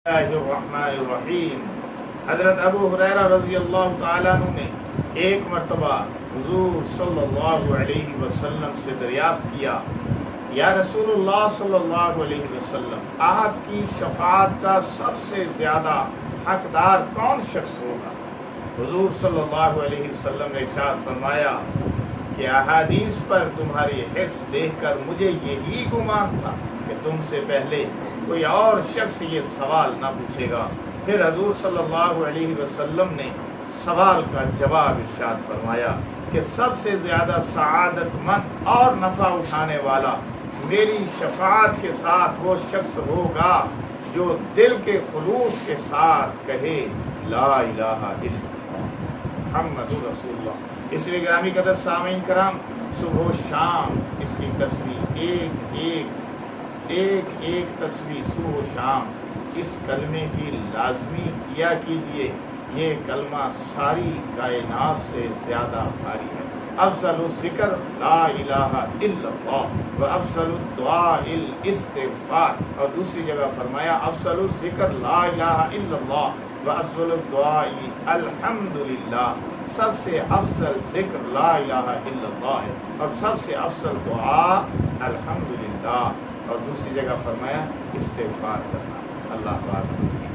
الرحمن الرحیم۔ حضرت ابو ہریرہ رضی اللہ تعالیٰ عنہ نے ایک مرتبہ حضور صلی اللہ علیہ وسلم سے دریافت کیا، یا رسول اللہ صلی اللہ علیہ وسلم، آپ کی شفاعت کا سب سے زیادہ حقدار کون شخص ہوگا؟ حضور صلی اللہ علیہ وسلم نے ارشاد فرمایا کہ احادیث پر تمہاری حرص دیکھ کر مجھے یہی گمان تھا کہ تم سے پہلے کوئی اور شخص یہ سوال نہ پوچھے گا۔ پھر حضور صلی اللہ علیہ وسلم نے سوال کا جواب ارشاد فرمایا کہ سب سے زیادہ سعادت مند اور نفع اٹھانے والا میری شفاعت کے ساتھ وہ شخص ہوگا جو دل کے خلوص کے ساتھ کہے لا الہ الا اللہ محمد رسول اللہ۔ اس لیے گرامی قدر سامعین کرام، صبح و شام اس کی تصویر ایک تصویر صبح و شام اس کلمے کی لازمی کیا کیجئے۔ یہ کلمہ ساری کائنات سے زیادہ بھاری ہے۔ افضل الذکر لا الہ الا اللہ و افضل الدعاء الاستغفار، اور دوسری جگہ فرمایا افضل الذکر لا الہ الا اللہ و افضل الدعاء الحمدللہ۔ سب سے افضل ذکر لا الہ الا اللہ ہے اور سب سے افضل دعا الحمدللہ، اور دوسری جگہ فرمایا استغفار کرنا۔ اللہ پاک